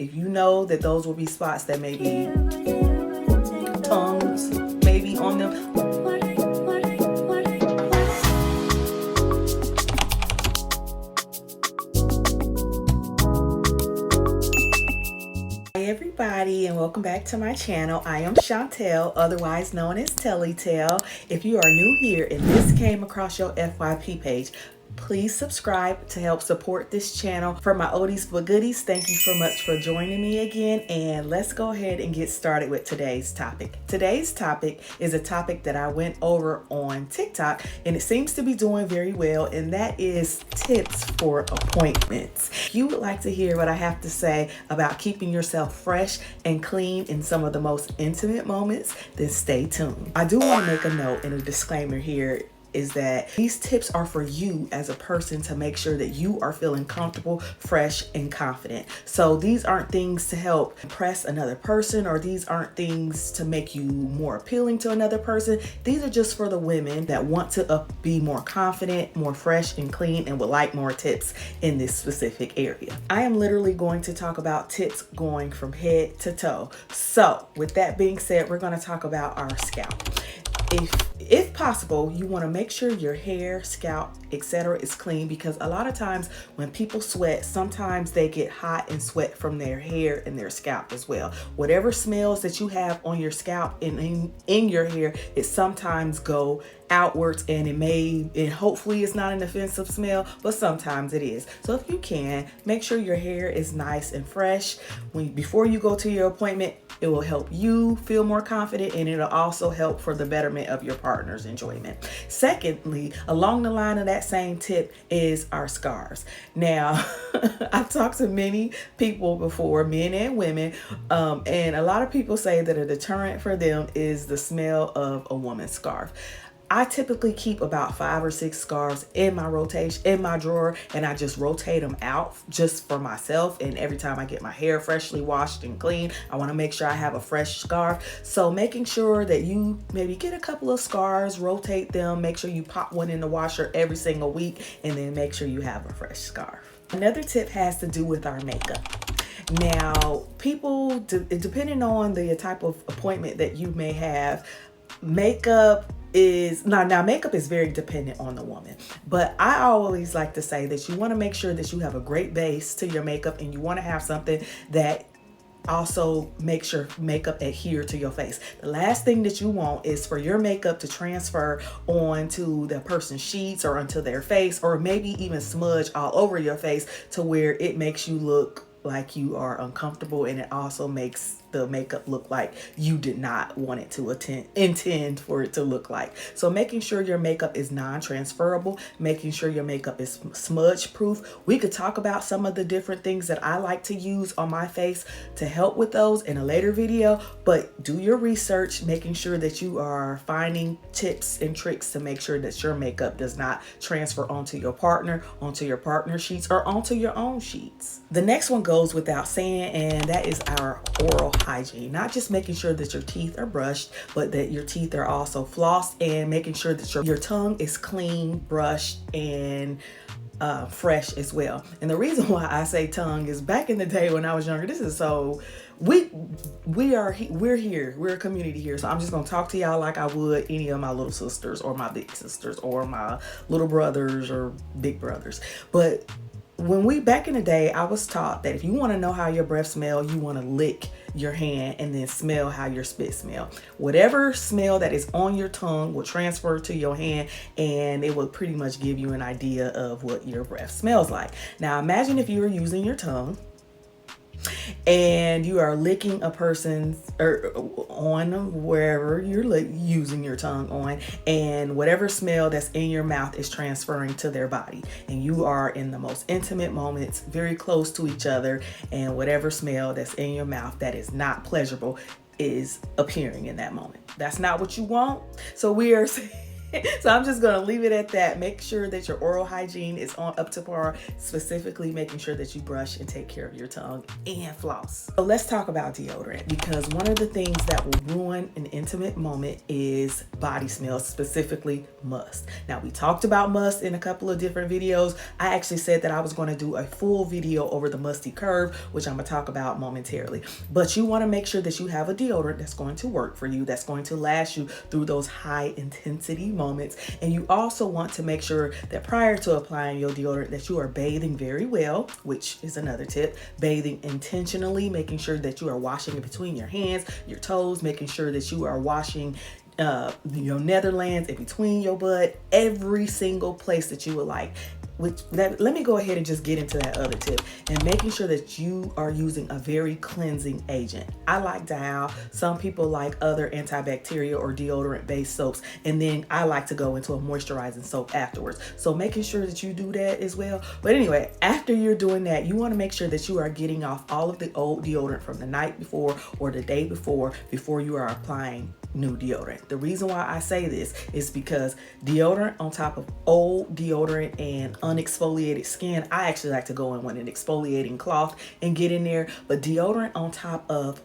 If you know that those will be spots that maybe tongues maybe on them. Hi everybody, and welcome back to my channel. I am Chantel, otherwise known as Tellytell. If you are new here and this came across your FYP page, please subscribe to help support this channel. For my oldies but goodies, thank you so much for joining me again, and let's go ahead and get started with today's topic. Today's topic is a topic that I went over on TikTok and it seems to be doing very well, and that is tips for appointments. If you would like to hear what I have to say about keeping yourself fresh and clean in some of the most intimate moments, then stay tuned. I do want to make a note and a disclaimer here is that these tips are for you as a person to make sure that you are feeling comfortable, fresh, and confident. So these aren't things to help impress another person, or these aren't things to make you more appealing to another person. These are just for the women that want to be more confident, more fresh and clean, and would like more tips in this specific area. I am literally going to talk about tips going from head to toe. So with that being said, we're going to talk about our scalp. If possible, you want to make sure your hair, scalp, etc. is clean, because a lot of times when people sweat, sometimes they get hot and sweat from their hair and their scalp as well. Whatever smells that you have on your scalp and in your hair, it sometimes go outwards, and hopefully it's not an offensive smell, but sometimes it is. So if you can, make sure your hair is nice and fresh before you go to your appointment. It will help you feel more confident, and it'll also help for the betterment of your partner's enjoyment. Secondly, along the line of that same tip is our scarves. Now, I've talked to many people before, men and women, and a lot of people say that a deterrent for them is the smell of a woman's scarf. I typically keep about 5 or 6 scarves in my drawer, and I just rotate them out just for myself. And every time I get my hair freshly washed and clean, I want to make sure I have a fresh scarf. So making sure that you maybe get a couple of scarves, rotate them, make sure you pop one in the washer every single week, and then make sure you have a fresh scarf. Another tip has to do with our makeup. Now, people, depending on the type of appointment that you may have, makeup is makeup is very dependent on the woman, but I always like to say that you want to make sure that you have a great base to your makeup, and you want to have something that also makes your makeup adhere to your face. The last thing that you want is for your makeup to transfer onto the person's sheets or onto their face, or maybe even smudge all over your face to where it makes you look like you are uncomfortable, and it also makes the makeup look like you did not want it to intend for it to look like. So making sure your makeup is non-transferable, making sure your makeup is smudge proof. We could talk about some of the different things that I like to use on my face to help with those in a later video, but do your research, making sure that you are finding tips and tricks to make sure that your makeup does not transfer onto your partner, onto your partner's sheets, or onto your own sheets. The next one goes without saying, and that is our oral hygiene. Not just making sure that your teeth are brushed, but that your teeth are also flossed, and making sure that your tongue is clean, brushed, and fresh as well. And the reason why I say tongue is, back in the day when I was younger, we're here, we're a community here, so I'm just gonna talk to y'all like I would any of my little sisters or my big sisters or my little brothers or big brothers. But back in the day, I was taught that if you want to know how your breath smell, you want to lick your hand and then smell how your spit smell. Whatever smell that is on your tongue will transfer to your hand, and it will pretty much give you an idea of what your breath smells like. Now imagine if you were using your tongue and you are licking a person's on wherever you're using your tongue on, and whatever smell that's in your mouth is transferring to their body, and you are in the most intimate moments, very close to each other, and whatever smell that's in your mouth that is not pleasurable is appearing in that moment. That's not what you want. So we are So I'm just gonna leave it at that. Make sure that your oral hygiene is on up to par, specifically making sure that you brush and take care of your tongue and floss. So let's talk about deodorant, because one of the things that will ruin an intimate moment is body smells, specifically must. Now, we talked about must in a couple of different videos. I actually said that I was going to do a full video over the Musty curve, which I'm going to talk about momentarily. But you want to make sure that you have a deodorant that's going to work for you, that's going to last you through those high intensity moments. And you also want to make sure that prior to applying your deodorant that you are bathing very well, which is another tip. Bathing intentionally, making sure that you are washing in between your hands, your toes, making sure that you are washing your netherlands in between your butt, every single place that you would like. Let me go ahead and just get into that other tip, and making sure that you are using a very cleansing agent. I like Dial. Some people like other antibacterial or deodorant based soaps, and then I like to go into a moisturizing soap afterwards. So making sure that you do that as well. But anyway, after you're doing that, you want to make sure that you are getting off all of the old deodorant from the night before or the day before you are applying new deodorant. The reason why I say this is because deodorant on top of old deodorant and unexfoliated skin, I actually like to go in with an exfoliating cloth and get in there, but deodorant on top of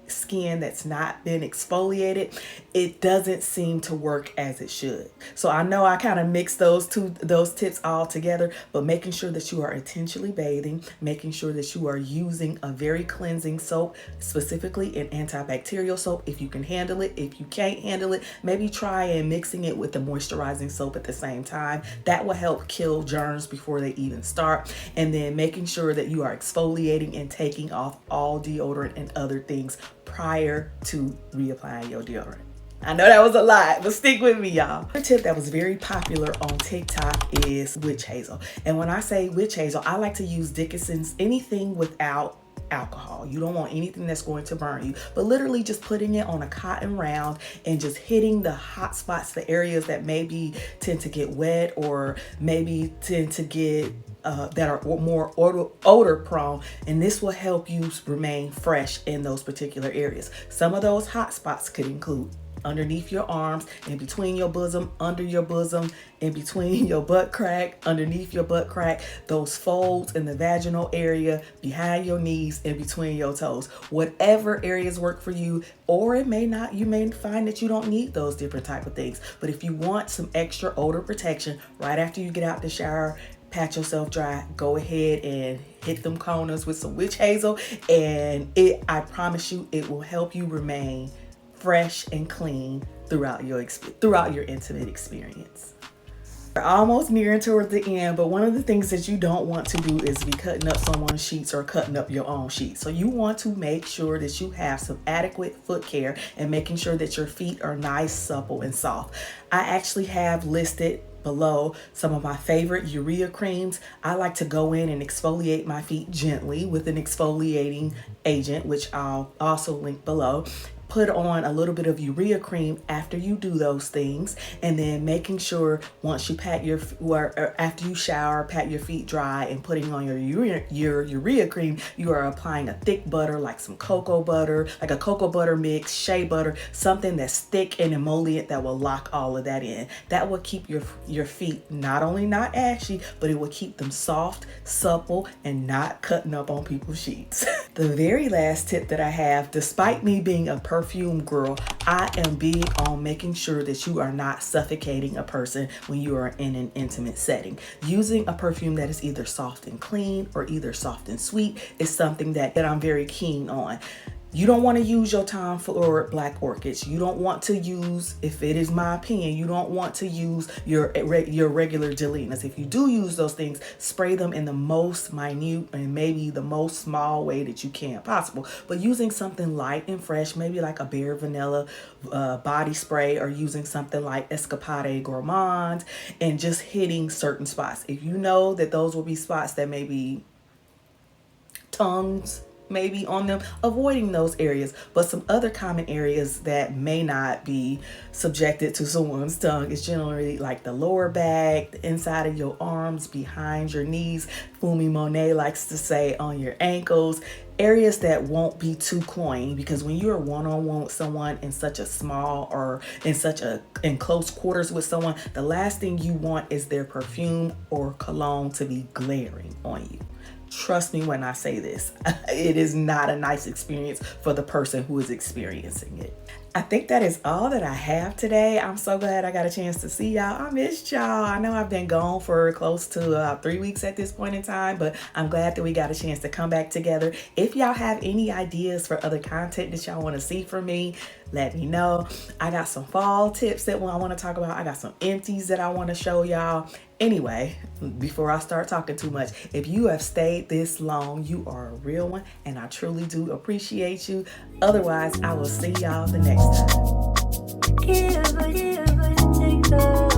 skin that's not been exfoliated, it doesn't seem to work as it should. So I know I kind of mixed those tips all together, but making sure that you are intentionally bathing, making sure that you are using a very cleansing soap, specifically an antibacterial soap if you can handle it. If you can't handle it, maybe try and mixing it with the moisturizing soap at the same time. That will help kill germs before they even start. And then making sure that you are exfoliating and taking off all deodorant and other things prior to reapplying your deodorant. I know that was a lot, but stick with me, y'all. A tip that was very popular on TikTok is witch hazel. And when I say witch hazel, I like to use Dickinson's, anything without alcohol. You don't want anything that's going to burn you, but literally just putting it on a cotton round and just hitting the hot spots, the areas that maybe tend to get wet or maybe tend to get that are more odor prone, and this will help you remain fresh in those particular areas. Some of those hot spots could include underneath your arms, in between your bosom, under your bosom, in between your butt crack, underneath your butt crack, those folds in the vaginal area, behind your knees, in between your toes. Whatever areas work for you, or it may not, you may find that you don't need those different type of things. But if you want some extra odor protection right after you get out the shower, pat yourself dry, go ahead and hit them corners with some witch hazel, and I promise you, it will help you remain fresh and clean throughout your intimate experience. We're almost nearing toward the end, but one of the things that you don't want to do is be cutting up someone's sheets or cutting up your own sheets. So you want to make sure that you have some adequate foot care and making sure that your feet are nice, supple, and soft. I actually have listed below some of my favorite urea creams. I like to go in and exfoliate my feet gently with an exfoliating agent, which I'll also link below. Put on a little bit of urea cream after you do those things, and then making sure once you pat after you shower, pat your feet dry and putting on your urea cream, you are applying a thick butter, like some cocoa butter, like a cocoa butter mix, shea butter, something that's thick and emollient that will lock all of that in. That will keep your feet not only not ashy, but it will keep them soft, supple, and not cutting up on people's sheets. The very last tip that I have, despite me being a perfume girl, I am big on making sure that you are not suffocating a person when you are in an intimate setting. Using a perfume that is either soft and clean or either soft and sweet is something that I'm very keen on. You don't want to use your Tom Ford Black Orchids. You don't want to use, if it is my opinion, you don't want to use your regular Gelenas. If you do use those things, spray them in the most minute and maybe the most small way that you can possible. But using something light and fresh, maybe like a Bare Vanilla body spray, or using something like Escapade Gourmand, and just hitting certain spots. If you know that those will be spots that may be tongues maybe on them, avoiding those areas. But some other common areas that may not be subjected to someone's tongue is generally like the lower back, the inside of your arms, behind your knees. Fumi Monet likes to say on your ankles, areas that won't be too cloying, because when you're one-on-one with someone in such a small or in close quarters with someone, the last thing you want is their perfume or cologne to be glaring on you. Trust me when I say this, it is not a nice experience for the person who is experiencing it. I think that is all that I have today. I'm so glad I got a chance to see y'all. I missed y'all. I know I've been gone for close to 3 weeks at this point in time, but I'm glad that we got a chance to come back together. If y'all have any ideas for other content that y'all want to see from me, let me know. I got some fall tips that I want to talk about. I got some empties that I want to show y'all. Anyway, before I start talking too much, if you have stayed this long, you are a real one, and I truly do appreciate you. Otherwise, I will see y'all the next time.